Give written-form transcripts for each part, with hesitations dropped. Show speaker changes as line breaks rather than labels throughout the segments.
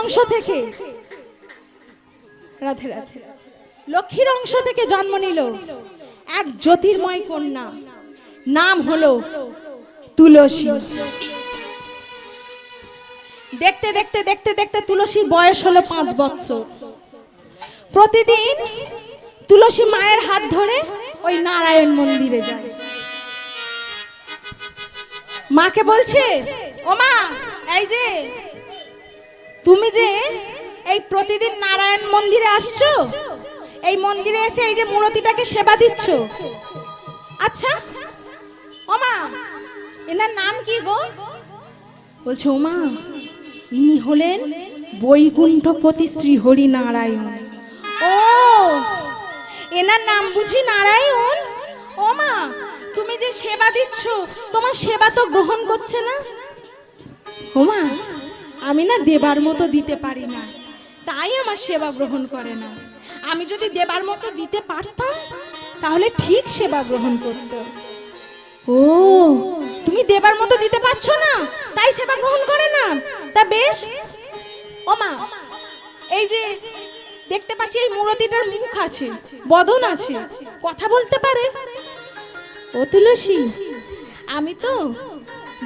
অংশ থেকে, রাধে রাধে, লক্ষ্মীর অংশ থেকে জন্ম নিল এক জ্যোতির্ময় কন্যা, নাম হলো তুলসী। দেখতে দেখতে দেখতে দেখতে তুলসীর বয়স হলো 5 বছর। প্রতিদিন তুলসী মায়ের হাত ধরে ওই নারায়ণ মন্দিরে যায়। মাকে বলছে, ও মা, এই যে তুমি যে এই প্রতিদিন নারায়ণ মন্দিরে আসছো, এই মন্দিরে এসে এই যে মূর্তিটাকে সেবা দিচ্ছ, আচ্ছা ও মা, এনার নাম কি গো? বলছে, ও মা, ইনি হলেন বৈকুণ্ঠপতি শ্রী হরি নারায়ণ। ও, এনার নাম বুঝি নারায়ণ? ও মা, তুমি যে সেবা দিচ্ছ, তোমার সেবা তো গ্রহণ করছে না। ও মা, আমি না দেবার মতো দিতে পারি না, তাই আমার সেবা গ্রহণ করে না। আমি যদি দেবার মতো দিতে পারতাম তাহলে ঠিক সেবা গ্রহণ করত। ও, তুমি দেবার মতো দিতে পারছো না, তাই সেবা গ্রহণ করে না? তা বেশ। ও মা, এই যে দেখতে পাচ্ছি এই মূর্তিটার মুখ আছে, বদন আছে, কথা বলতে পারে। ও তুলসী, আমি তো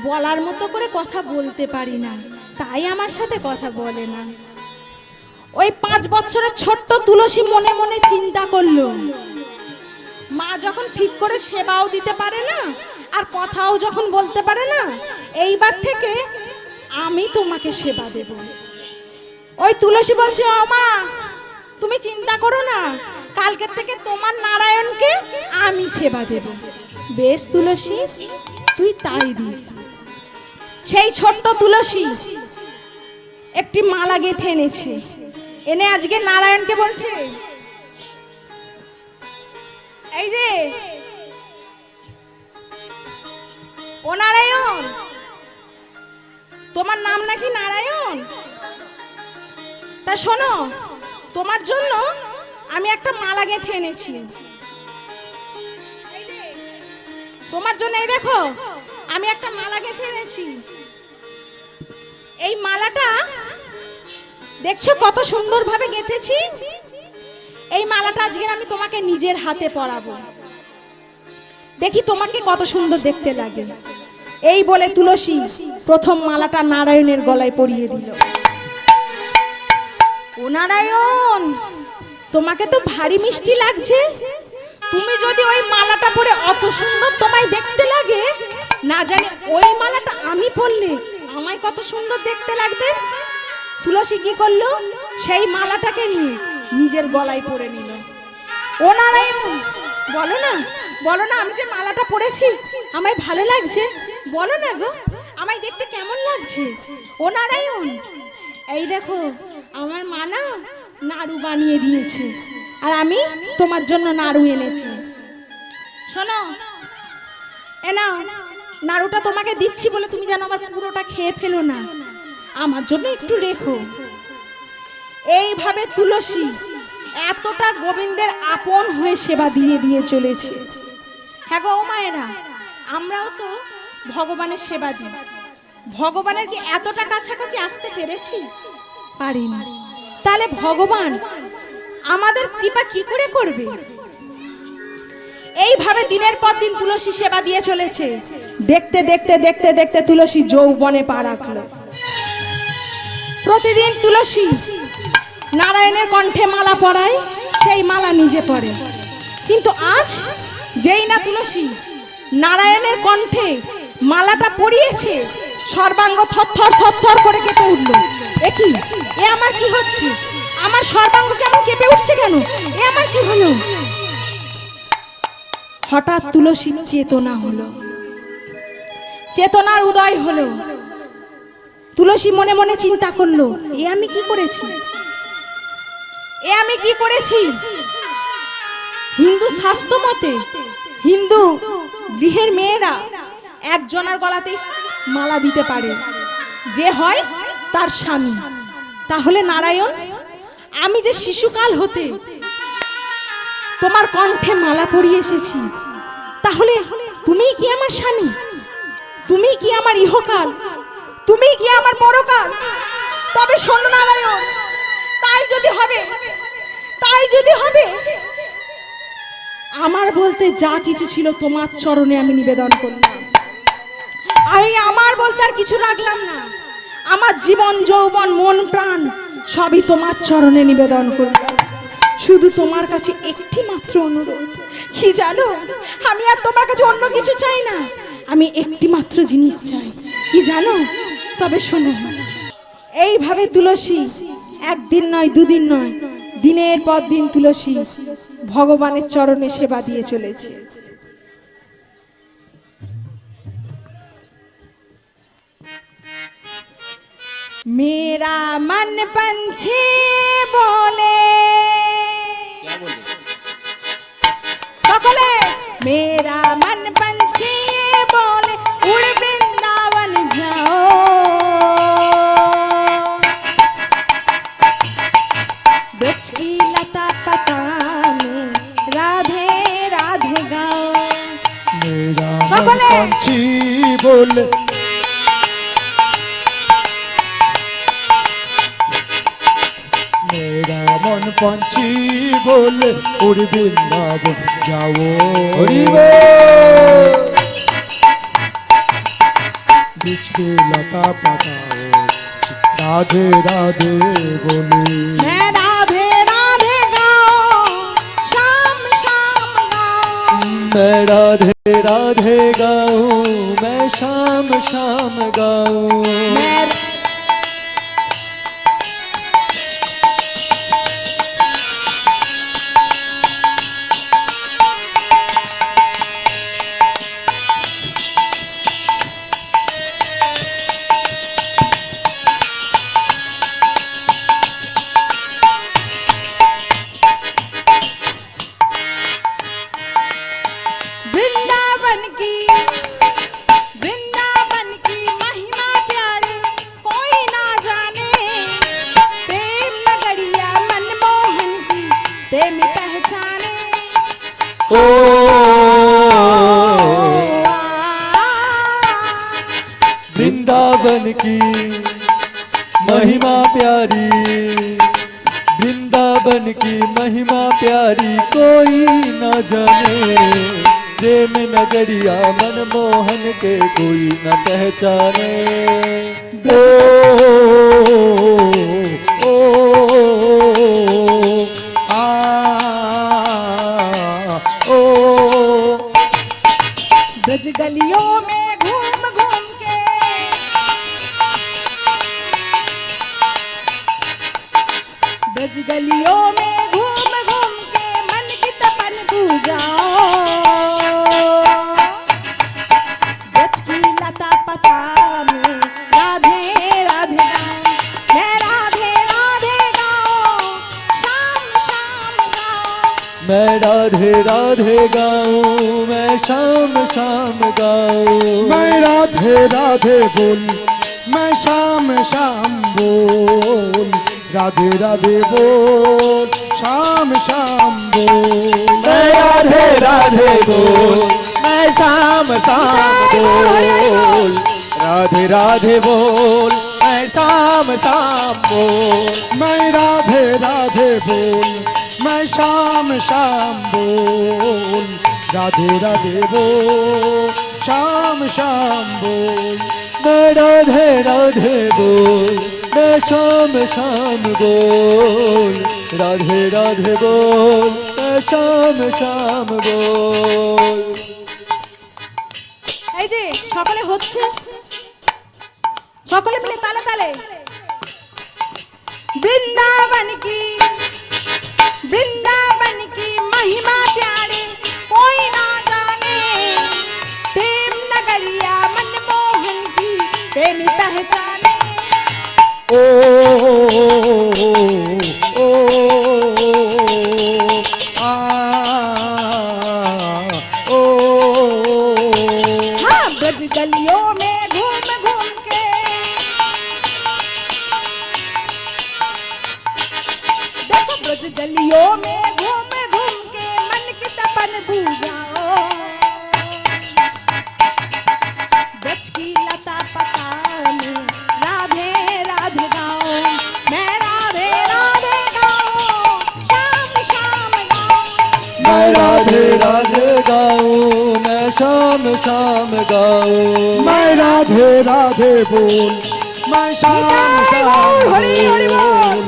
বলার মতো করে কথা বলতে পারি না, তাই আমার সাথে কথা বলে না। ওই 5 বছরের ছোট্ট তুলসী মনে মনে চিন্তা করলো, মা যখন ঠিক করে সেবাও দিতে পারে না আর কথাও যখন বলতে পারে না, এইবার থেকে আমি তোমাকে সেবা দেব। ওই তুলসী বলছে, ও মা, তুমি চিন্তা করো না, কালকের থেকে তোমার নারায়ণকে আমি সেবা দেব। বেশ তুলসী, তুই তাই দিস। সেই ছোট্ট তুলসী একটি মালা গেঁথে এনেছে, এনে আজকে নারায়ণকে বলছে, এই যে ও নারায়ণ, তোমার নাম নাকি নারায়ণ? তা শোনো, তোমার জন্য আমি একটা মালা গেঁথে এনেছি। তোমার জন্য এই দেখো, আমি একটা মালা গেঁথে এনেছি। এই মালাটা দেখছো কত সুন্দরভাবে গেঁথেছি। এই মালাটা আজকে আমি তোমাকে নিজের হাতে পরাবো, দেখি তোমাকে কত সুন্দর দেখতে লাগে। এই বলে তুলসী প্রথম মালাটা নারায়ণের গলায় পরিয়ে দিল। ও নারায়ণ, তোমাকে তো ভারী মিষ্টি লাগছে। তুমি যদি ওই মালাটা পরে অত সুন্দর তোমায় দেখতে লাগে, না জানি ওই মালাটা আমি পরলে আমায় কত সুন্দর দেখতে লাগবে। তুলসী কি করলো, সেই মালাটাকে নিয়ে নিজের গলায় পরে নিল। ও নারায়ণ, বলো না, বলো না, আমি যে মালাটা পরেছি আমায় ভালো লাগছে, বলো না গো, আমায় দেখতে কেমন লাগছে? ও নারায়ণ, এই দেখো আমার মা না নাড়ু বানিয়ে দিয়েছে, আর আমি তোমার জন্য নাড়ু এনেছি। শোনো, এ নাও, নাড়ুটা তোমাকে দিচ্ছি বলে তুমি যেন আমার পুরোটা খেয়ে ফেলো না, আমার জন্য একটু রেখো। এইভাবে তুলসী এতটা গোবিন্দের আপন হয়ে সেবা দিয়ে দিয়ে চলেছে। হ্যাঁ গো মায়েরা, আমরাও তো ভগবানের সেবা দিই, ভগবানের কি এতটা কাছাকাছি আসতে পেরেছি? পারি না। তাহলে ভগবান আমাদের কৃপা কি করে করবে? এইভাবে দিনের পর দিন তুলসী সেবা দিয়ে চলেছে। দেখতে দেখতে দেখতে দেখতে তুলসী যৌবনে পা রাখলো। প্রতিদিন তুলসী নারায়ণের কণ্ঠে মালা পরায়, সেই মালা নিজে পরে। কিন্তু আজ যেই না তুলসী নারায়ণের কণ্ঠে মালাটা পরিয়েছে, সর্বাঙ্গ থরথর থরথর করে কেঁপে উঠল। এ কি, এ আমার কি হচ্ছে? আমার সর্বাঙ্গ কেমন কেঁপে উঠছে কেন? এ আমার কি হলো? হঠাৎ তুলসীর চেতনা হলো, চেতনার উদয় হলো। তুলসী মনে মনে চিন্তা করলো, এ আমি কি করেছি, এ আমি কি করেছি? হিন্দু শাস্ত্র মতে হিন্দু গৃহের মেয়েরা একজনের গলাতেই মালা দিতে পারে, যে হয় তার স্বামী। তাহলে নারায়ণ, আমি যে শিশুকাল হতে তোমার কণ্ঠে মালা পরিয়ে এসেছি, তাহলে তুমি কি আমার স্বামী? তুমি কি আমার ইহকাল? তুমি কি আমার পরকাল? তবে শোনো নারায়ণ, হবে, তাই যদি হবে, আমার বলতে যা কিছু ছিল তোমার চরণে আমি নিবেদন করলাম। আমি আমার বলতে আর কিছু রাখলাম না, আমার জীবন যৌবন মন প্রাণ সবই তোমার চরণে নিবেদন করলাম। শুধু তোমার কাছে একটি মাত্র অনুরোধ, কি জানো, আমি আর তোমার কাছে অন্য কিছু চাই না, আমি একটি মাত্র জিনিস চাই, কি জানো? তবে শোনো, এইভাবে তুলসী একদিন নয় দুদিন নয়, দিনের পর দিন তুলসী ভগবানের চরণে সেবা দিয়ে চলেছে। मेरा मन पंछी बोले, সকলে मेरा मन पंछी बोले उड़ वृंदावन जाओ, वृक्ष की लता पता में राधे राधे गाओ।
मेरा मन पंछी बोले, मेरा मन पंछी बोले उड़ वृंदावन जाओ, बीच के लता पताओ राधे राधे बोले,
मैं राधे राधे गाओ, शाम शाम गाओ,
मैं राधे राधे गाऊं, मैं शाम शाम गाऊं,
मैं वृंदावन की महिमा प्यारी कोई ना जाने, प्रेम नगरिया मनमोहन की प्रेम पहचाने।
ओ वृंदावन की महिमा प्यारी, वृंदावन की महिमा प्यारी कोई न जाने, प्रेम नगरिया मनमोहन के कोई न पहचाने। ओ ओ, आ ओ
ब्रज गलियों में घूम घूम के, ब्रज गलियों में घूम घूम के मन की तपन पूजाओ, ब्रज की लता पता में राधे राधे गाओ, मैं राधे राधे गाओ, शाम शाम गाओ,
मैं राधे राधे गाऊं, मैं शाम शाम गाऊं,
मैं राधे राधे बोल, मैं शाम शाम बोल, राधे राधे बोल, शाम शाम बोल,
मैं राधे राधे बोल, मैं शाम शाम बोल, राधे राधे बोल, मैं शाम शाम बोल,
मैं राधे राधे बोल, मैं शाम शाम बोल, राधे राधे बोल, शाम शाम बोल,
मैं राधे राधे बोल, मैं शाम शाम बोल, राधे राधे बोल, मैं शाम शाम बोल।
এই যে সকলে হচ্ছে, সকলে মিলে তালে তালে, वृंदावन की महिमा प्यारे कोई ना जाने, प्रेम नगरिया मनमोहन की प्रेम पहचाने।
ओ ओ आ ओ
हाँ, ब्रज गलियों में घूम घूम के, देखो ब्रज गलियों में घूम घूम के मन की तपन बुझाओ, ब्रज की लता पता में राधे राधे गाओ, मैं राधे राधे गाओ,
राधे गाऊं मैं शाम शाम गाऊं
मैं राधे राधे बोल मैं शाम शाम
हरि हरि बोल।
बोल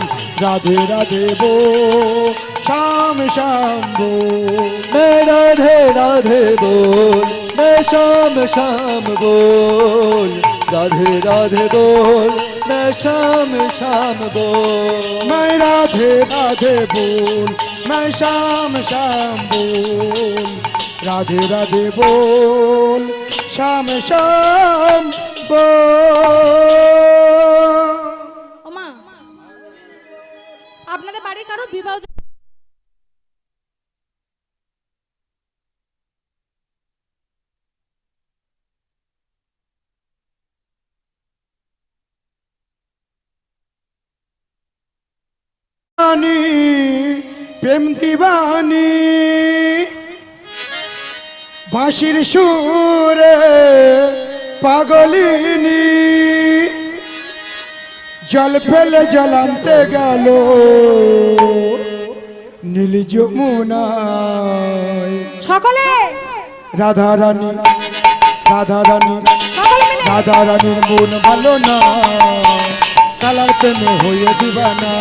राधे राधे बोल शाम शाम बोल
मैं राधे राधे बोल मैं शाम शाम बोल राधे राधे बोल मैं शाम शाम बोल
मैं राधे राधे बोल मैं शाम शाम बोल राधे राधे बोल शाम शाम बोल
ওমা আপনাদের বাড়ির কারো বিবাহ
दीवानी प्रेम दीवानी बांशिर सुरे पागलिनी जल फेले जलानते गেল নীল যমুনায়
সকলে
রাধা রানী রাধা রানী
সকলে মিলে
রাধা রানীর মন ভালো না কালার প্রেমে হয়ে দিবানা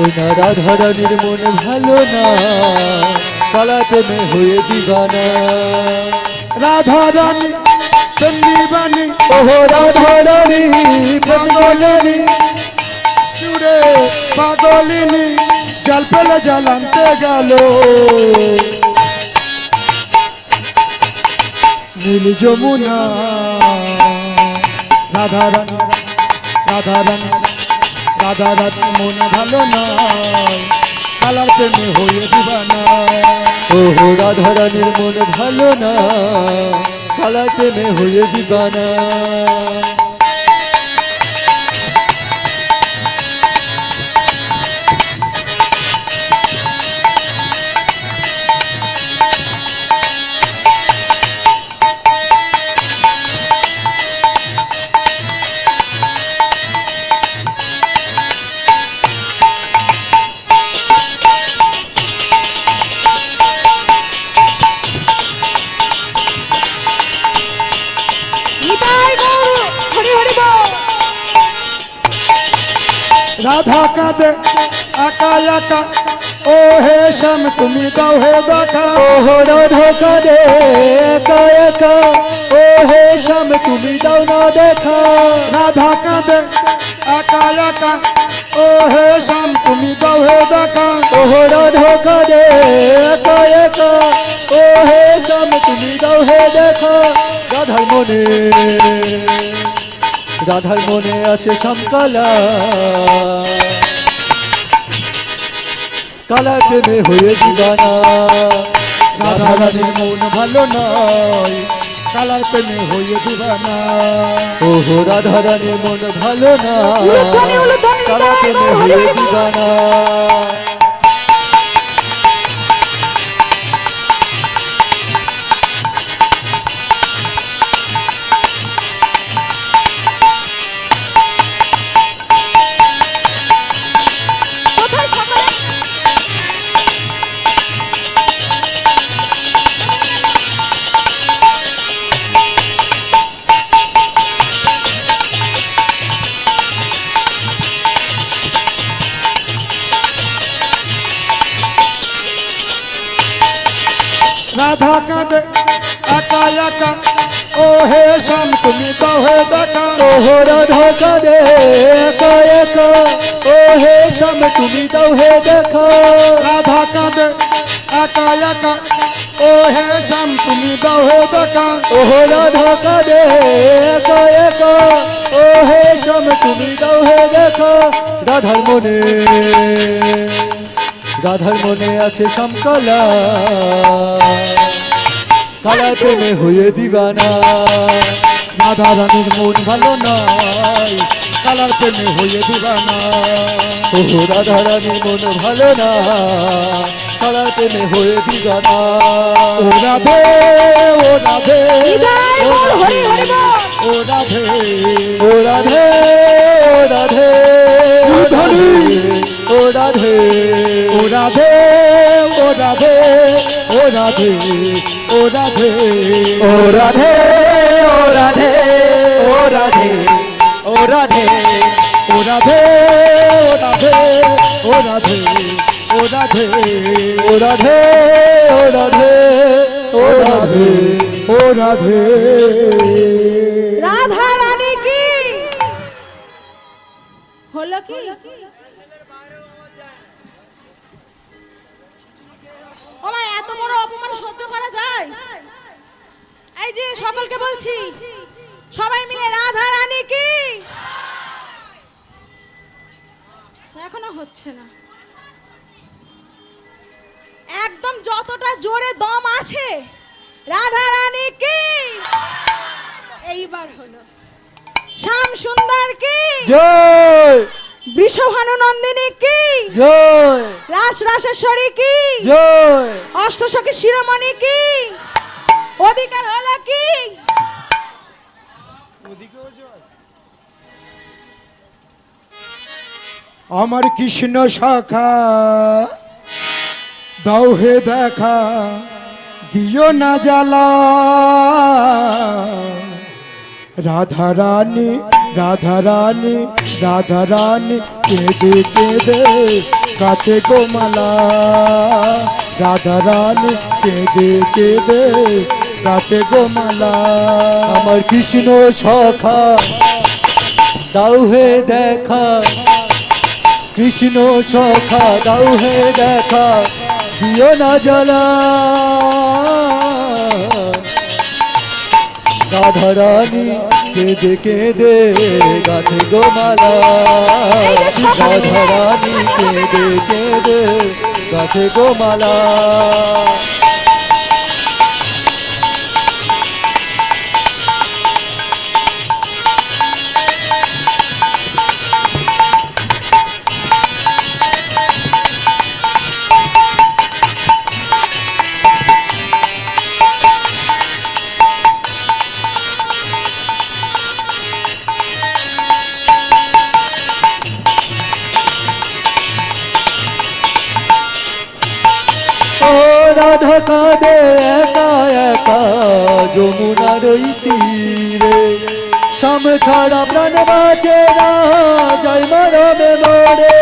ওই না রাধা রানীর মন ভালো না কালা প্রেমে হয়ে দিবানা
রাধা রানী প্রেম দিবানী
ওহো রাধা রানী
পাগলিনী সুরে পাগলিনী জল পেলে জ্বালানতে গেল নীল যমুনা রাধা রানী রাধা রানী রাধা রানী মন ভালো নয় কালার প্রেমে হয়ে দিবানা
ওহো রাধা রানীর মন ভালো না কালা প্রেমে হয়ে দিবানা
নিতাই গৌর হরি হরি বল।
রাধা কাঁদে একা একা ও হে শ্যাম তুমি দাও হে দেখা
ওহো রাধা কাঁদে একা একা ও হে শ্যাম তুমি দাও না দেখা
রাধা কাঁদে একা একা ও হে শ্যাম তুমি দাও হে দেখা
ওহো রাধা কাঁদে একা একা ও হে শ্যাম তুমি দাও হে দেখা রাধার মনে আছে শ্যামকালা কালা প্রেমে হয়ে দিবানা
রাধা রানীর মন ভালো নয় কালার প্রেমে হয়ে দিবানা
ওহো রাধা রানীর মন ভালো না
উলুধ্বনি, উলুধ্বনি,
কালা
নিতাই
প্রেমে
গৌর হরি
হয়ে
হরি বল।
দিবানা
কোথায় সকলে
রাধা কাঁদে একা একা ও হে শ্যাম তুমি দাও হে দেখা
ওহো রাধা কাঁদে একা একা ও হে শ্যাম তুমি দাও হে দেখা
রাধা কাঁদে একা একা ও হে শ্যাম তুমি দাও হে দেখা
ওহো রাধা কাঁদে একা একা ও হে শ্যাম তুমি দাও হে দেখা রাধার মনে আছে শ্যামকালা কালা প্রেমে হয়ে দিবানা
রাধা রানীর মন ভালো নয় কালার প্রেমে হয়ে দিবানা
ওহো রাধা রানীর মন ভালো না কালা প্রেমে হয়ে দিবানা
ও রাধে ও রাধে
নিতাই গৌর হরি হরি বল।
ও রাধে
ও রাধে ও রাধে ও রাধে ও রাধে
ও রাধে ও রাধে ও রাধে রাধে ও রাধে
ও রাধে ও রাধে ও রাধে ও রাধে
ও রাধে ও রাধে ও রাধে ও রাধে
ও রাধে ও রাধে ও রাধে
ও রাধে
রাধা রানী কি হলো কি? ও মা, এত বড় অপমান সহ্য করা যায়? এই যে সকলকে বলছি, সবাই মিলে রাধা রানী কি। এখনো হচ্ছে না। একদম যতটা জোরে দম আছে, রাধা রানী কি। এইবার হলো। শ্যাম সুন্দর কি,
জয়
বৃষভানু নন্দিনী কি,
জয়
রাস রাসেশ্বরী কি,
জয়
অষ্টসখী শিরোমণি কি, অধিকার হলো কি।
আমার কৃষ্ণ শাখা দাও হে দেখা, দিও না জ্বালা। রাধা রানী রাধা রানী রাধা রানী কেঁদে কেঁদে কাছে গোমালা। রাধা রানী কেঁদে কেঁদে কাছে গোমালা।
আমার কৃষ্ণ সখা দাও হে দেখা, কৃষ্ণ সখা দাও হে দেখা, দিও না জ্বালা। রাধা রানী কেঁদে কেঁদে গাছে গোমালা। রাধা রানী কেঁদে কেঁদে গাছে গোমালা। রাধা কাঁদে একা একা যমুনার ওই তীরে, শ্যাম ছাড়া প্রাণ বাঁচে না, জয় মরমে মরে।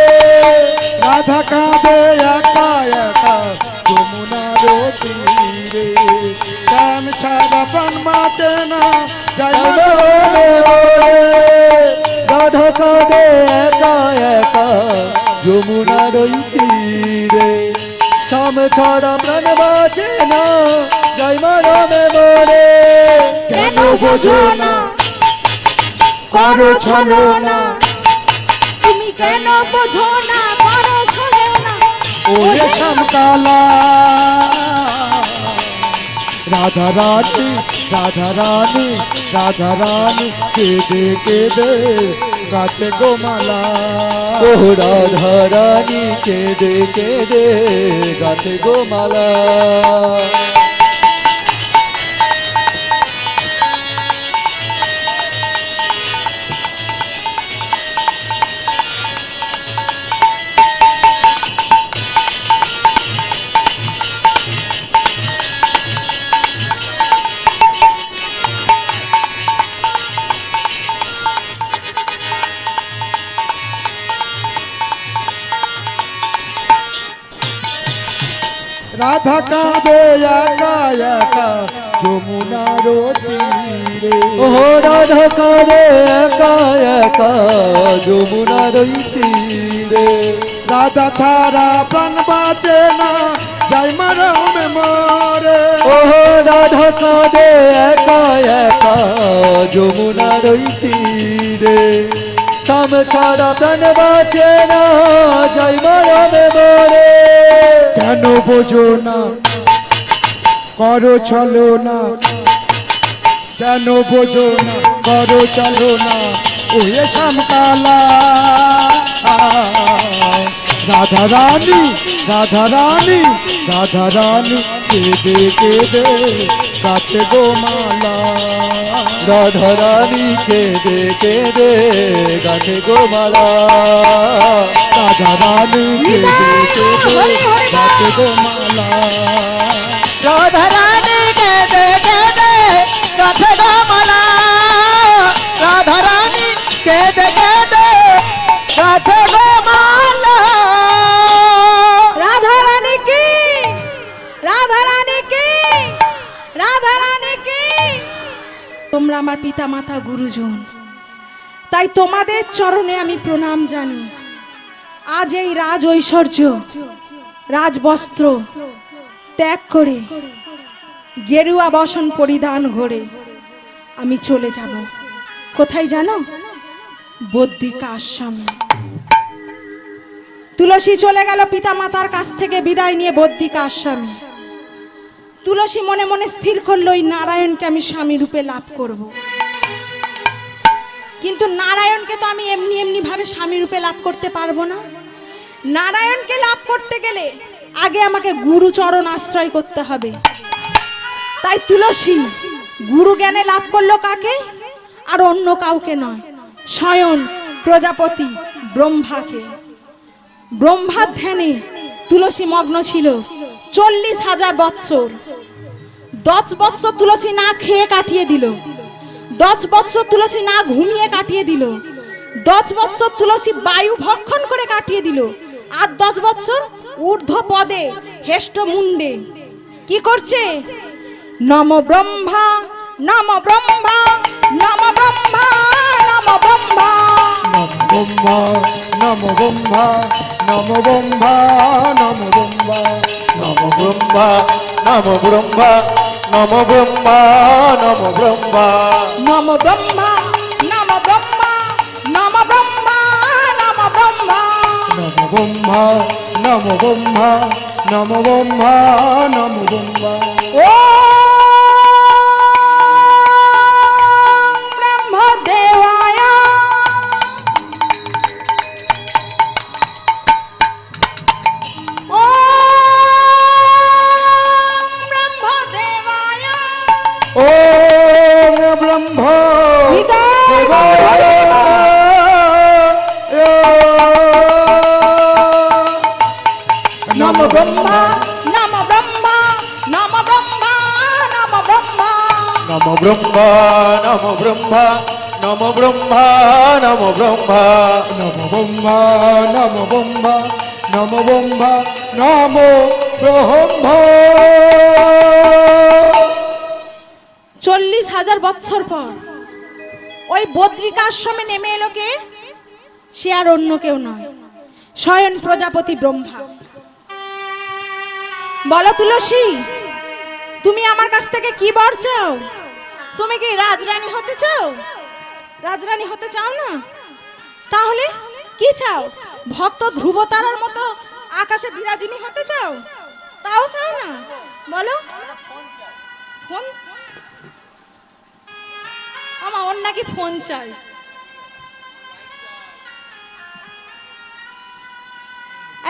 রাধা কাঁদে একা একা যমুনার তীরে, শ্যাম ছাড়া প্রাণ বাঁচে না, জয়
মরমে মরে। রাধা কাঁদে একা একা যমুনার ওই তীরে, শ্যাম ছাড়া প্রাণ বাঁচে না, জয় মরমে মরে।
কেন বোঝো না, করো ছলনা, তুমি কেন বোঝো না, করো ছলনা।
ওরে শ্যামকালা। রাধা রানী রাধা রানী রাধা রানী কেঁদে কেঁদে কাছে গোমালা।
ও রাধা রানী কেঁদে কেঁদে গাছে গোমালা।
রাধা কাঁদে একা একা যমুনার তীরে।
ও রাধা কাঁদে একা একা যমুনার ওই তীরে,
রাধা ছাড়া প্রাণ বাঁচে না, জয় মরমে মরে।
ও রাধা কাঁদে একা একা যমুনার ওই তীরে, শ্যাম ছাড়া প্রাণ বাঁচে না, জয় মরমে মরে।
কেন বোঝো না, করো ছলনা, কেন বোঝো না, করো ছলনা। ওরে শ্যামকালা। রাধা রানী রাধা রানী রাধা রানী কেঁদে কেঁদে কাছে গোমালা।
রাধা রানী কেঁদে কেঁদে গাছে গোমালা।
রাধা রানী কেঁদে কেঁদে কাছে গোমালা।
রাধারানী কেঁদে কেঁদে গাঁথে গো মালা রাধারানী কেঁদে কেঁদে গাঁথে গো মালা
রাধারানী কি, রাধারানী কি, রাধারানী কি। তোমরা আমার পিতা মাতা গুরুজন, তাই তোমাদের চরণে আমি প্রণাম জানি। আজ এই রাজ ঐশ্বর্য রাজবস্ত্র ত্যাগ করে গেরুয়া বসন পরিধান করে আমি চলে যাব কোথায় জানো? বদ্রিকা আশ্রমে। তুলসী চলে গেল পিতা মাতার কাছ থেকে বিদায় নিয়ে বদ্রিকা আশ্রমে। তুলসী মনে মনে স্থির করলো ওই নারায়ণকে আমি স্বামী রূপে লাভ করব। কিন্তু নারায়ণকে তো আমি এমনি এমনি ভাবে স্বামী রূপে লাভ করতে পারবো না। নারায়ণকে লাভ করতে গেলে আগে আমাকে গুরুচরণ আশ্রয় করতে হবে। তাই তুলসী গুরু জ্ঞানে লাভ করলো কাকে? আর অন্য কাউকে নয়, স্বয়ং প্রজাপতি ব্রহ্মাকে। ব্রহ্মার ধ্যানে তুলসী মগ্ন ছিল 40,000 বৎসর। 10 বৎসর তুলসী না খেয়ে কাটিয়ে দিল, 10 বৎসর তুলসী না ঘুমিয়ে কাটিয়ে দিল, 10 বৎসর তুলসী বায়ু ভক্ষণ করে কাটিয়ে দিল, আর 10 বৎসর ঊর্ধ্ব পদে হেষ্ট মুন্ডে কি করছে? নম ব্রহ্মা নম ব্রহ্মা নম ব্রহ্মা নম ব্রহ্মা।
ব্রহ্মা নম ব্রহ্মা নম ব্রহ্মা নম ব্রহ্মা
নম ব্রহ্মা নম ব্রহ্মা নম ব্রহ্মা নম ব্রহ্মা
নম ব্রহ্মা নম ব্রহ্মা নম ব্রহ্মা নম ব্রহ্মা।
নম ব্রহ্মা নম ব্রহ্মা নম ব্রহ্মা নম ব্রহ্মা।
ওম ব্রহ্মদেবায়
ওম ব্রহ্মা
নম ব্রহ্মা নম ব্রহ্মা নম ব্রহ্মা নম ব্রহ্মা।
নম ব্রহ্মা নম ব্রহ্মা নম ব্রহ্মা নম ব্রহ্মা
নম ব্রহ্মা নম ব্রহ্মা নম ব্রহ্মা নম ব্রহ্মা।
40,000 বৎসর পর ওই বদ্রিকা আশ্রমে নেমে এলো কে? সে আর অন্য কেউ নয়, স্বয়ং প্রজাপতি ব্রহ্মা। বলো তুলসী, তুমি আমার কাছ থেকে কি বর চাও? তুমি কি রাজরানী হতে চাও? রাজরানী হতে চাও না? তাহলে কি চাও? ভক্ত ধ্রুবতারার মতো আকাশে বিরাজিনী হতে চাও? তাও চাও না? বলো। ফোন আমার ওর নাকি ফোন চাই।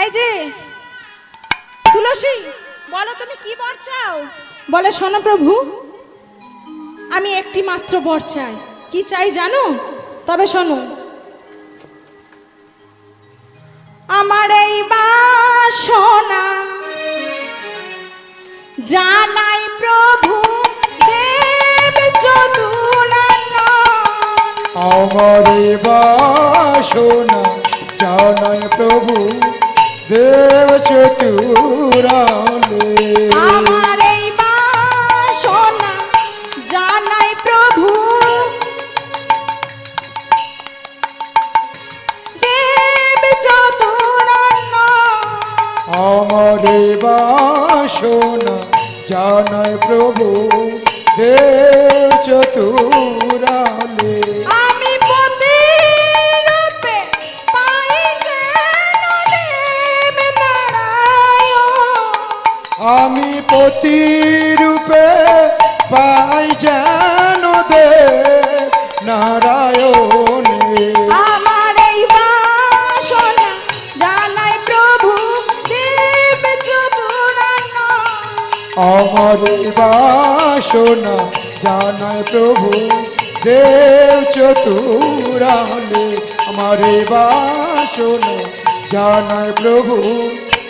এই যে তুলসী, বলো তুমি কি বর চাও? বলে শোনো প্রভু, আমি একটি মাত্র বর চাই। কি চাই জানো? তবে শোনো। আমার এই বাসনা জানাই প্রভু দেব যদুনন্দন।
আমার বাসনা জানায় প্রভু দেব চতুরালে।
আমার এই বাসনা জানাই প্রভু দেব যদুনন্দন।
আমার বাসনা জানায় প্রভু দেব চতুরালে।
আমি পতি রূপে পাই যেন দেব নারায়ণ।
আমি পতি রূপে পাই যেন দেব নারায়ণে।
আমার এই বাসনা জানাই প্রভু দেব যদুনন্দন।
আমার বাসনা জানায় প্রভু দেব চতুরালে। আমার বাসনা জানায় প্রভু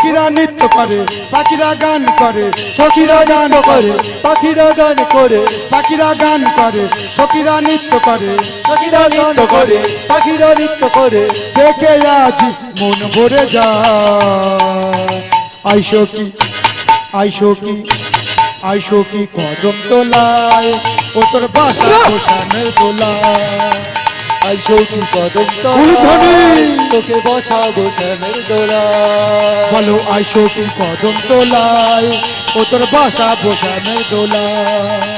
সখীরা নৃত্য করে পাখিরা গান করে
সখীরা গান করে পাখিরা গান করে
পাখিরা গান করে সখীরা নৃত্য করে
সখীরা নৃত্য করে পাখিরা নৃত্য করে
দেখে আজ মন ভরে যায় আইসো কি আইসো কি আইসো কি কদম তোলায় ও তোর বাসা বসানের দোলায়
আইসো কি কদম
উলুধ্বনি।
তলায় তোকে বসাবো শ্যামের দোলায়
বলো আইসো কি কদম তোলায় ও তোর বাসা বসানের দোলায়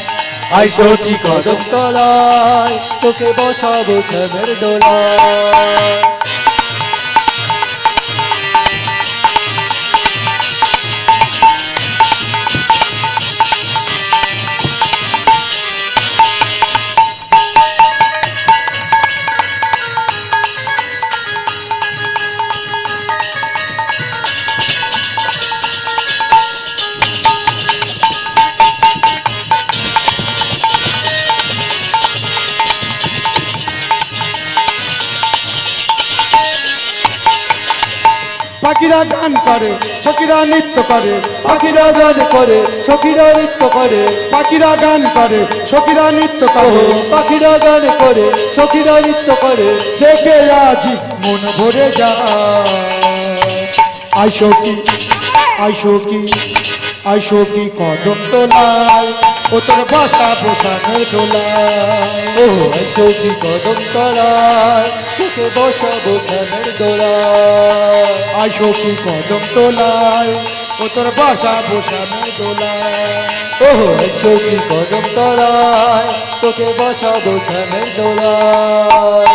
আইসো কি কদম তলায় তোকে বসাবো শ্যামের দোলায়
পাখিরা গান করে সখীরা নৃত্য করে
পাখিরা গান করে সখীরা নৃত্য করে
পাখিরা গান করে সখীরা নৃত্য
ও
করে
পাখিরা গান করে সখীরা নৃত্য করে
দেখে আজ মন ভরে যায় আইসো কি আইসো কি আইসো কি কদম তোলায় ও তোর বাসা বসানের দোলায়
ও আইসো কি কদম তলায় তোকে বসাবো শ্যামের দোলায়
আইসো কি কদম তোলায় ও তোর বাসা বসানের দোলায়
ও আইসো কি কদম তলায় তোকে বসাবো শ্যামের দোলায়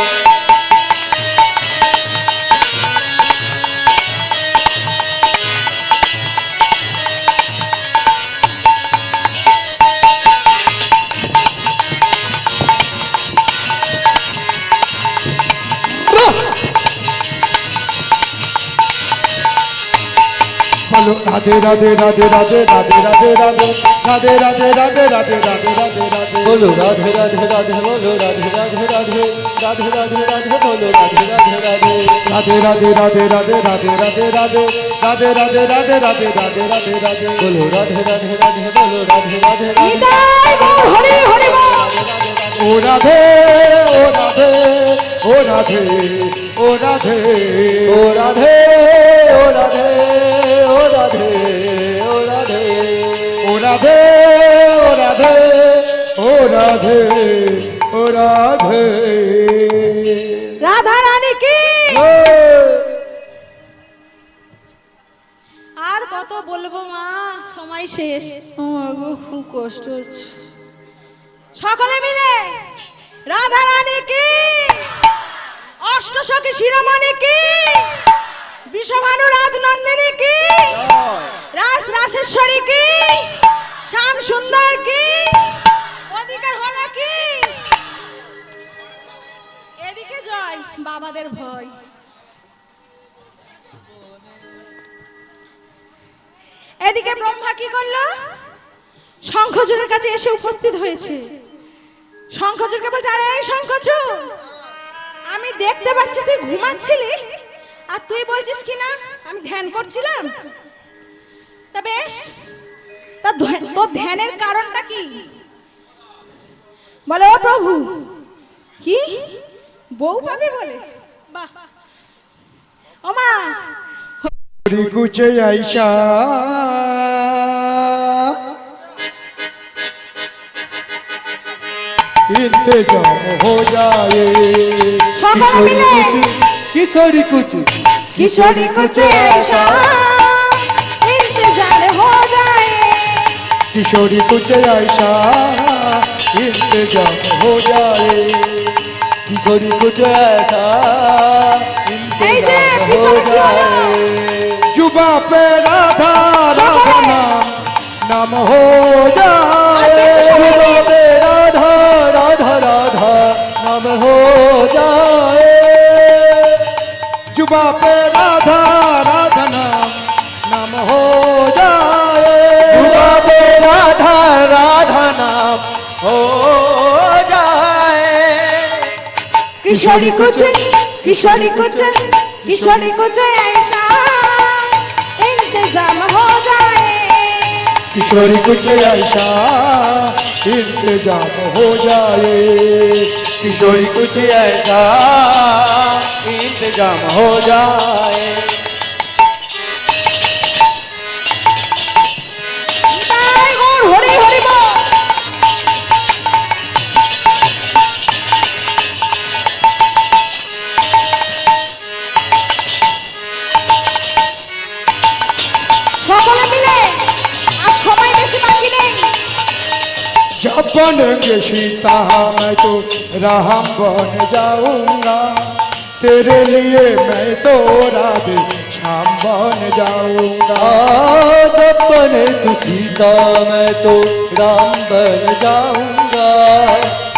বলো রাধে রাধে রাধে রাধে রাধে রাধে রাধে রাধে রাধে রাধে রাধে রাধে রাধে রাধে
বলো রাধে রাধে রাধে বলো রাধে রাধে রাধে রাধে রাধে রাধে বলো রাধে রাধে রাধে
রাধে রাধে রাধে রাধে রাধে রাধে রাধে রাধে রাধে রাধে রাধে রাধে রাধে রাধে
বলো রাধে রাধে রাধে বলো রাধে রাধে রাধে
নিতাই গৌর হরি হরি বল।
ও রাধে ও রাধে ও রাধে ও রাধে
ও রাধে ও রাধে ও রাধে ও রাধে
ও রাধে ও রাধে ও রাধে ও রাধে
রাধা রানী কি আর কত বলবো মা, সময় শেষ।
আমার গো খুব কষ্ট হচ্ছে।
সকলে মিলে রাধা রানী কি, অষ্টসখী শিরোমণি কি, বিশ্বভানু রাজনন্দিনী কি, রাস রাসেশ্বরী কি, শ্যাম সুন্দর কি, অধিকার হলো কি, এদিকে জয় বাবাদের ভয়। এদিকে ব্রহ্মা কি করলো, শঙ্খচূড়ের কাছে এসে উপস্থিত হয়েছে। শঙ্খচূড়কে বলছে, আরে এই শঙ্খচূড়, আমি দেখতে পাচ্ছি তুই ঘুমাচ্ছিলি, আর তুই বলছিস কি না আমি ধ্যান করছিলাম। তা বেশ, তা তোর ধ্যানের কারণটা কি? বলে, ও প্রভু, কি বউ পাবি বলে? বাহ, ও মা,
कुछ ऐसा इंतजाम हो जाए
সকলে মিলে
কিশোরী কুচি
किशोरी कुछ ऐसा इंतजार हो जाए।
किशोरी कुछ ऐसा इंतजाम हो जाए
কিশোরী কুচ ऐसा
এই যে
इंतजाम हो
কিশোরী কি হলো?
जाए
जुबा पे राधा राधा नाम नाम हो जाए
रे राधा राधा राधा नाम हो जाए
जुबा पे राधा राधा नाम नाम हो जाए
जुबा पे राधा राधा नाम हो जाए
किशोरी कुछ किशोरी कुछ किशोरी कुछ ऐसा इंतजाम हो जाए।
किशोरी कुछ ऐसा इंतजाम हो जाए,
किशोरी कुछ ऐसा इंतजाम हो जाए।
তাই গৌর হরি হরি বল। সকলে মিলে আর সময় বেশি বাকি নেই।
जब बनेंगे सीता मैं तो राम बन जाऊंगा, तेरे लिए मैं तो राधे श्याम बन जाऊंगा।
जब बने तू सीता मैं तो राम बन जाऊंगा,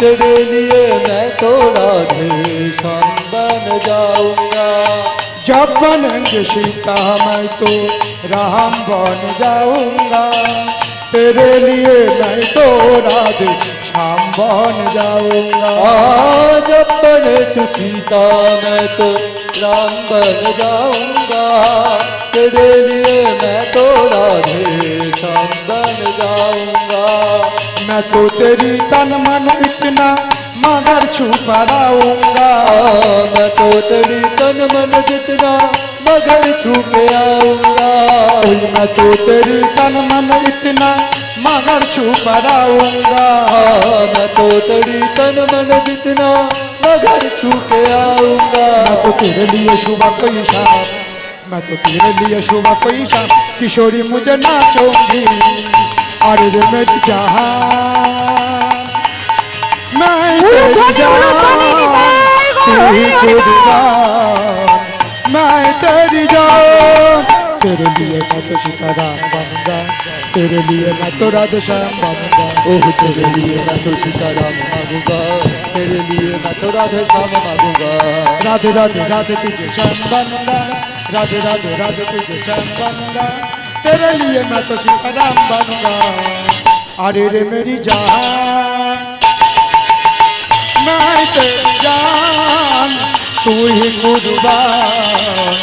तेरे लिए मैं तो राधे श्याम बन जाऊंगा।
जब बनेंगे सीता मैं तो राम बन जाऊंगा, तेरे लिए मैं तो राधे श्याम बन जाऊंगा।
जब बने तू सीता मैं तो राम बन जाऊंगा, तेरे लिए मैं तो राधे श्याम बन जाऊंगा।
मैं तो तेरी तन मन इतना मगर छुपा रहूंगा,
मैं तो तेरी तन मन जितना मगर छू के आऊंगा।
मैं तो तेरी तन मन इतना मगर छुपा रहूंगा।
मैं तो तेरी तन मन जितना मगर छू के आऊंगा।
मैं तो तेरे लिए सुबह कोई शाम, मैं तो तेरे लिए सुबह कोई शाम किशोरी मुझे नाचूंगी। अरे रे मेरी जहान मैं तेरी जान, तेरी कुर्बान मैं तेरी जान। तेरे लिए मैं तो सीताराम बनूंगा, तेरे लिए मैं तो राधे श्याम बनूंगा।
ओह तेरे लिए मैं तो सीताराम मांगूंगा, तेरे लिए मैं तो राधे श्याम मांगूंगा।
राधे राधे राधे तुझे श्याम बनूंगा, राधे राधे राधे तुझे श्याम बनूंगा, तेरे लिए मैं तो सीताराम बनूंगा। अरे रे मेरी जान मैं तेरी जान, तू ही कुर्बान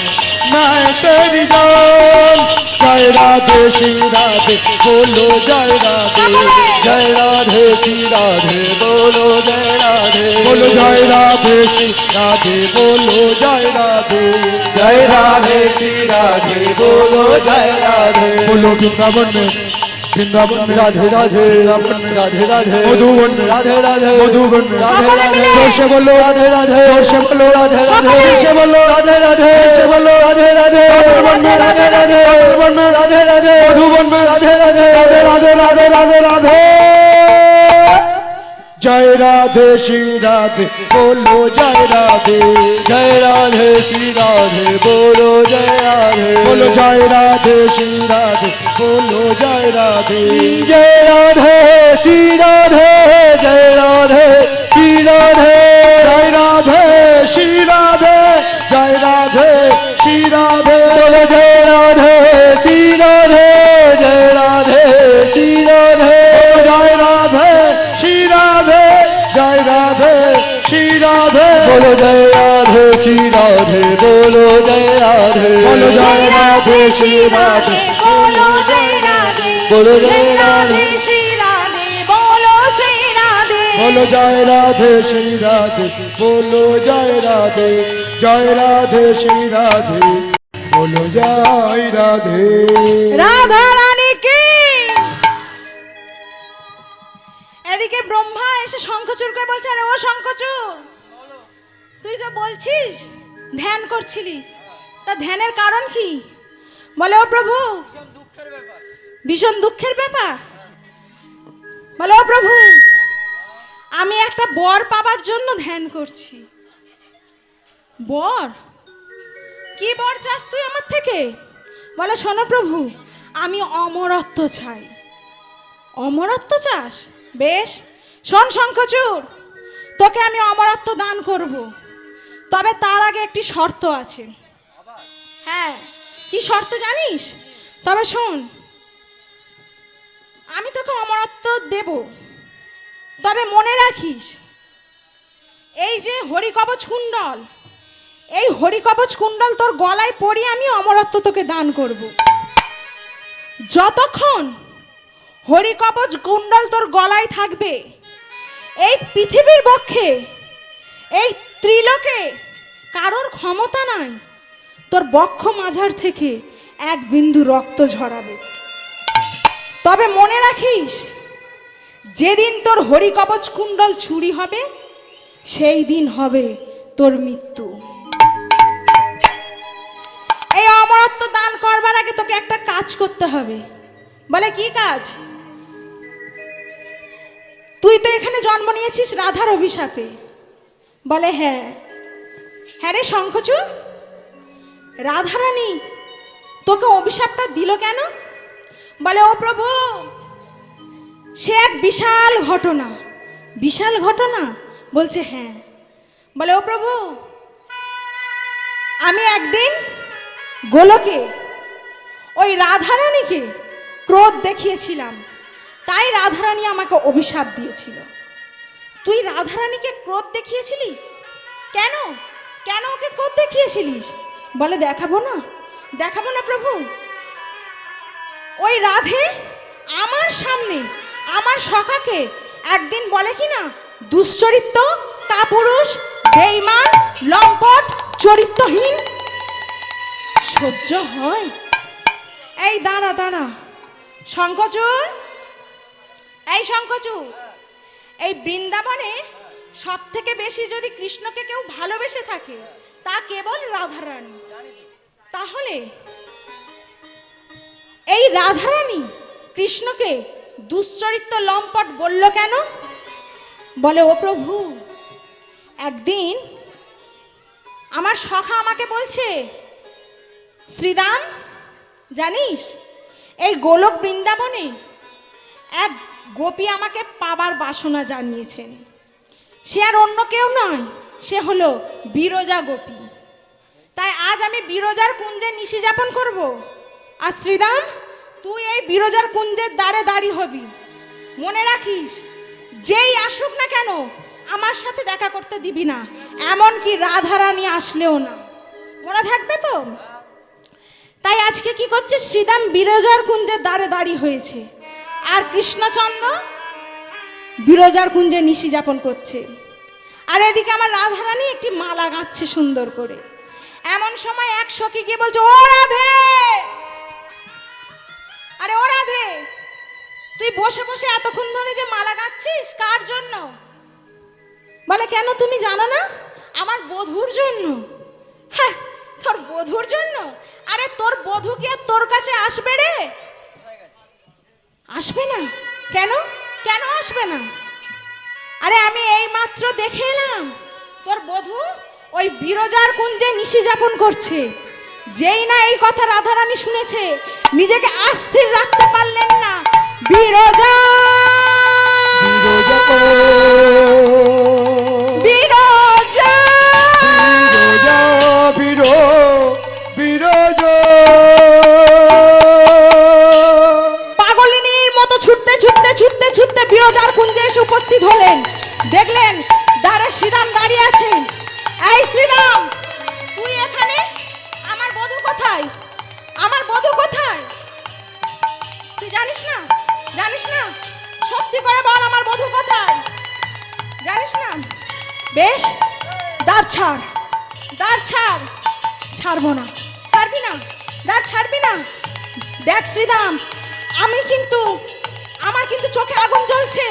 मैं तेरी जान। जय राधे श्री राधे बोलो जय राधे,
जय राधे श्री राधे बोलो जय राधे,
बोलो जय राधे श्री राधे बोलो जय राधे,
जय राधे श्री राधे बोलो जय राधे।
बोलो वृंदावन में, वृंदावन में
राधे राधे राधे राधे
मधुवन में,
राधे राधे
मधुवन में
राधे राधे
जोर से बोलो
राधे राधे
जोर से बोलो
राधे राधे
जोर से बोलो
राधे राधे
जोर से बोलो
राधे राधे
मधुवन में,
राधे राधे
मधुवन में,
राधे राधे
मधुवन में
राधे राधे
राधे राधे राधे राधे राधे। जय राधे श्री राधे बोलो जय राधे,
जय राधे श्री राधे बोलो जय राधे,
बोलो जय राधे श्री राधे बोलो जय राधे,
जय राधे श्री राधे, जय राधे श्री राधे,
जय राधे श्री राधे, जय राधे श्री राधे,
बोलो जय राधे श्री राधे, जय राधे श्री राधे,
जय राधे श्री राधे, जय राधे श्री राधे,
बोलो जय राधे श्री राधे, बोलो जय राधे,
बोलो जय राधे श्री राधे,
बोलो जय राधे,
बोलो जय
राधे श्री राधे बोलो श्री राधे।
बोलो जय राधे श्री राधे बोलो जय राधे, जय राधे श्री राधे बोलो जय राधे।
রাধা রানী কি। এদিকে ব্রহ্মা এসে শঙ্খচূড় করে বলছে, আরে ও শঙ্খচূড় তুই তো বলছিস ধ্যান করছিলিস, তা ধ্যানের কারণ কি? বলে ও প্রভু ভীষণ দুঃখের ব্যাপার। বলে ও প্রভু আমি একটা বর পাবার জন্য ধ্যান করছি। বর? কি বর চাস তুই আমার থেকে? বলে শোনো প্রভু আমি অমরত্ব চাই। অমরত্ব চাস? বেশ শোন শঙ্খচূড়, তোকে আমি অমরত্ব দান করব, তবে তার আগে একটি শর্ত আছে। হ্যাঁ কি শর্ত জানিস? তবে শোন, আমি তোকে অমরত্ব দেব, তবে মনে রাখিস এই যে হরিকবচ কুণ্ডল, এই হরিকবচ কুণ্ডল তোর গলায় পরিয়ে আমি অমরত্ব তোকে দান করব। যতক্ষণ হরিকবচ কুণ্ডল তোর গলায় থাকবে, এই পৃথিবীর পক্ষে, এই ত্রিলোকে কারোর ক্ষমতা নাই তোর বক্ষ মাঝার থেকে এক বিন্দু রক্ত ঝরাবে। তবে মনে রাখিস, যেদিন তোর হরিকবচ কুণ্ডল চুরি হবে, সেই দিন হবে তোর মৃত্যু। এই অমরত্ব দান করবার আগে তোকে একটা কাজ করতে হবে। বলে কি কাজ? তুই তো এখানে জন্ম নিয়েছিস রাধার অভিশাপে। বলে হ্যাঁ। হ্যাঁ রে শঙ্খচূড়, রাধারানী তোকে অভিশাপটা দিল কেন? বলে ও প্রভু, সে এক বিশাল ঘটনা। বিশাল ঘটনা? বলছে হ্যাঁ। বলে ও প্রভু, আমি একদিন গোলকে ওই রাধারানীকে ক্রোধ দেখিয়েছিলাম, তাই রাধারানী আমাকে অভিশাপ দিয়েছিল। তুই রাধারানীকে ক্রোধ দেখিয়েছিলিস কেন? কেন ওকে ক্রোধ দেখিয়েছিলিস? বলে দেখাবো না, দেখাবো না প্রভু। ওই রাধে আমার সামনে আমার সখাকে একদিন বলে কি না, দুশ্চরিত্র, কাপুরুষ, বেঈমান, লম্পট, চরিত্রহীন। সহ্য হয়? এই দাঁড়া দাঁড়া শঙ্খচূড়, এই শঙ্খচূড়, এই বৃন্দাবনে সব থেকে বেশি যদি কৃষ্ণকে কেউ ভালোবেসে থাকে তা কেবল রাধারানী। তাহলে এই রাধারানী কৃষ্ণকে দুশ্চরিত্র, লম্পট বলল কেন? বলে ও প্রভু, একদিন আমার সখা আমাকে বলছে, শ্রীদাম জানিস এই গোলক বৃন্দাবনে এক গোপী আমাকে পাবার বাসনা জানিয়েছেন। সে আর অন্য কেউ নয়, সে হলো বিরজা গোপী। তাই আজ আমি বিরজার কুঞ্জে নিশি যাপন করব। আর শ্রীদাম, তুই এই বিরজার কুঞ্জের দ্বারে দাঁড়িয়ে হবি। মনে রাখিস, যেই আসুক না কেন আমার সাথে দেখা করতে দিবি না, এমনকি রাধারানী আসলেও না। মনে থাকবে তো? তাই আজকে কি করছে, শ্রীদাম বিরজার কুঞ্জের দ্বারে দাঁড়িয়ে হয়েছে, আর কৃষ্ণচন্দ্র বিরজার কুঞ্জে নিশি যাপন করছে। আর এদিকে আমার রাধারানী একটি মালা গাঁথছে সুন্দর করে। এমন সময় এক সখী গিয়ে বলছে, ও রাধে, আরে ও রাধে, তুই বসে বসে এতক্ষণ ধরে যে মালা গাঁথছিস কার জন্য? বলে কেন, তুমি জানো না? আমার বধূর জন্য। হ্যাঁ, তোর বধূর জন্য? আরে তোর বধূ কি আর তোর কাছে আসবে রে? আসবে না কেন? কেন আসবে না? আরে আমি এই মাত্র দেখে এলাম তোর বধূ ওই বিরজার কুঞ্জে নিশি যাপন করছে। যেই না এই কথা রাধারানী শুনেছে, নিজেকে অস্থির রাখতে পারলেন না। বিরজা, বিরজা, পাগলিনীর মতো ছুটতে ছুটতে ছুটতে ছুটতে বিরজার কুঞ্জে এসে উপস্থিত হলেন। দেখলেন দ্বারে শ্রীরাম দাঁড়িয়ে আছেন। এই শ্রীরাম, তুই এখানে? আমার বধূ কোথায়? আমার বধূ কোথায়? তুই জানিস না? জানিস না? সত্যি করে বল, আমার বধূ কোথায়? জানিস না? বেশ, দ্বার ছাড়, দ্বার ছাড়। ছাড়বো না। ছাড়বি না? দ্বার ছাড়বি না? দেখ শ্রীরাম, আমার কিন্তু চোখে আগুন জ্বলছে,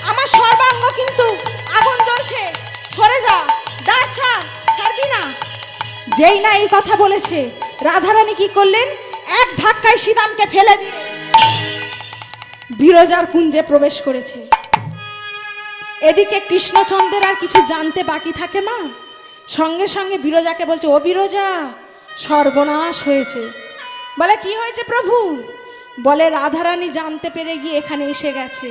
আমার সর্বাঙ্গ কিন্তু আগুন জ্বলছে। সরে যা, দ্বার ছাড়। ছাড়বি না? যেই না এই কথা বলেছে, রাধারানী কি করলেন, এক ধাক্কায় শ্রীরামকে ফেলে দিয়ে বিরজার কুঞ্জে প্রবেশ করেছে। এদিকে কৃষ্ণচন্দ্রের আর কিছু জানতে বাকি থাকে মা, সঙ্গে সঙ্গে বিরজাকে বলছে, ও বিরজা, সর্বনাশ হয়েছে। বলে কি হয়েছে প্রভু? বলে রাধারানী জানতে পেরে গিয়ে এখানে এসে গেছে।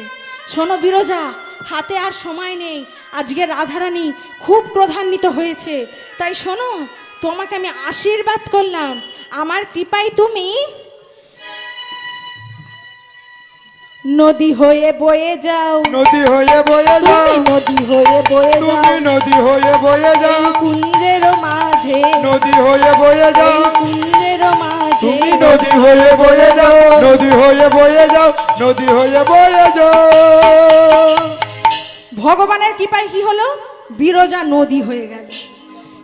শোনো বিরজা, হাতে আর সময় নেই, আজকে রাধারানী খুব ক্রোধান্বিত হয়েছে। তাই শোনো, তোমাকে আমি আশীর্বাদ করলাম, আমার কৃপায় তুমি নদী হয়ে বয়ে যাও,
নদী হয়ে বয়ে যাও,
তুমি নদী হয়ে বয়ে যাও,
তুমি নদী হয়ে বয়ে যাও,
এই কুঞ্জের মাঝে,
নদী হয়ে বয়ে যাও,
এই কুঞ্জের মাঝে,
তুমি
তুমি নদী হয়ে বয়ে যাও,
নদী হয়ে বয়ে যাও, নদী হয়ে বয়ে যাও।
ভগবানের কৃপায় কি হলো, বিরজা নদী হয়ে গেল।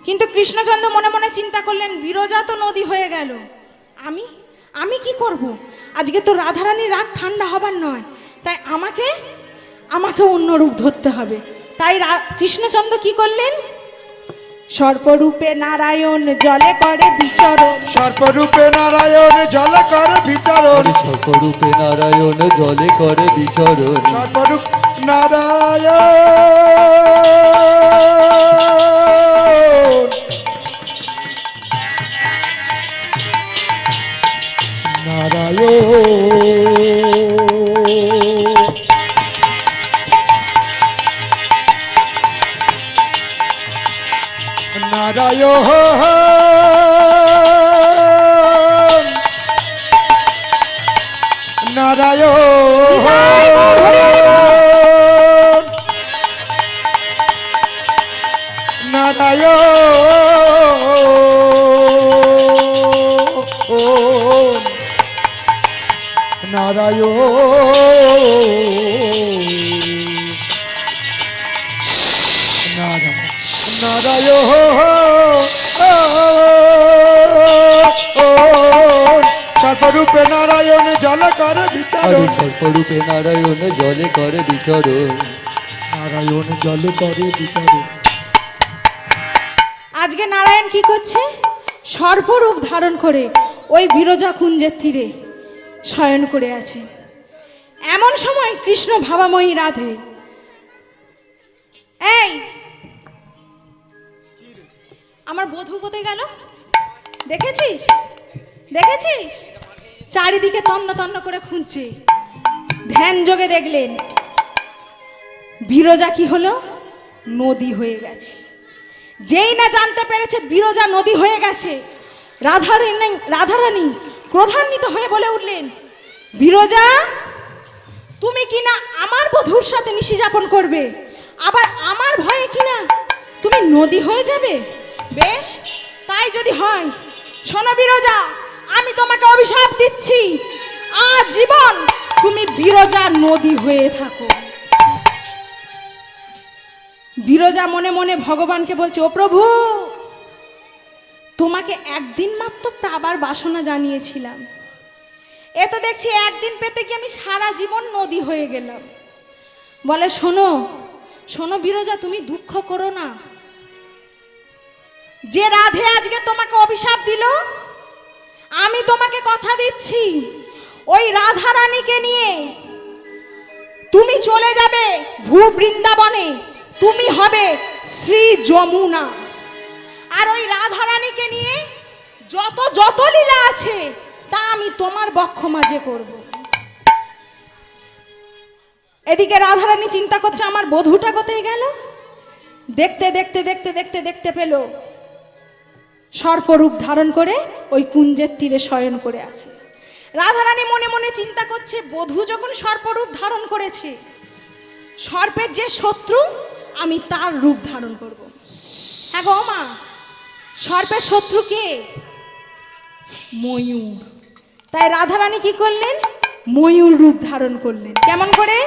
কিন্তু কৃষ্ণচন্দ্র মনে মনে চিন্তা করলেন, বিরজা তো নদী হয়ে গেল, আমি আমি কি করব? আজকে তো রাধারানীর রাগ ঠান্ডা হবার নয়, তাই আমাকে অন্য রূপ ধরতে হবে। তাই কৃষ্ণচন্দ্র কি করলেন, সর্পরূপে নারায়ণ জলে করে বিচরণ।
সর্পরূপে নারায়ণ জলে করে বিচরণ।
সর্পরূপে নারায়ণ জলে করে বিচরণ।
সর্বরূপ নারায়ণ নারায়ণ নারায়ণ নারায়ণ সর্বরূপে নারায়ণ জলে করে বিচরণ।
সর্পরূপে নারায়ণ জলে করে বিচরণ।
নারায়ণ জলে করে বিচরণ।
আজকে নারায়ণ কি করছে, সর্পরূপ ধারণ করে ওই বিরজা কুঞ্জের তীরে শয়ন করে আছে। এমন সময় কৃষ্ণ ভাবাময়ী রাধে, এই আমার বধূ কোথায় গেল, দেখেছিস দেখেছিস? চারিদিকে তন্ন তন্ন করে খুঁজছে। ধ্যান যোগে দেখলেন বিরজা কি হলো, নদী হয়ে গেছে। যেই না জানতে পেরেছে বিরজা নদী হয়ে গেছে, রাধারানী ক্রোধান্বিত হয়ে বলে উঠলেন, বিরজা তুমি কিনা আমার বধূর সাথে নিশি যাপন করবে, আবার আমার ভয়ে কিনা তুমি নদী হয়ে যাবে? বেশ, তাই যদি হয়, শোনো বিরজা, আমি তোমাকে অভিশাপ দিচ্ছি, আজ জীবন তুমি বিরজা নদী হয়ে থাকো। বিরজা মনে মনে ভগবানকে বলছে, ও প্রভু, তোমাকে একদিন মাত্র পাবার বাসনা জানিয়েছিলাম, এ তো দেখছি একদিন পেতে কি আমি সারা জীবন নদী হয়ে গেলাম। বলে, শোনো শোনো বিরজা, তুমি দুঃখ করো না। যে রাধে আজকে তোমাকে অভিশাপ দিল, আমি তোমাকে কথা দিচ্ছি, ওই রাধা রানীকে নিয়ে তুমি চলে যাবে ভূ বৃন্দাবনে, তুমি হবে শ্রী যমুনা। আর ওই রাধা রানীকে নিয়ে যত যত লীলা আছে তা আমি তোমার বক্ষ মাঝে করব। এদিকে রাধারানী চিন্তা করছে, আমার বধূটা কোথায় গেল? দেখতে দেখতে দেখতে দেখতে দেখতে পেল সর্পরূপ ধারণ করে ওই কুঞ্জের তীরে শয়ন করে আছে। রাধারানী মনে মনে চিন্তা করছে, বধূ যখন সর্পরূপ ধারণ করেছে, সর্পের যে শত্রু আমি তার রূপ ধারণ করব। হ্যাঁ গো মা, সর্পের শত্রু কে? ময়ূর। তাই রাধারানী কি করলেন, ময়ূর রূপ ধারণ করলেন। কেমন করে?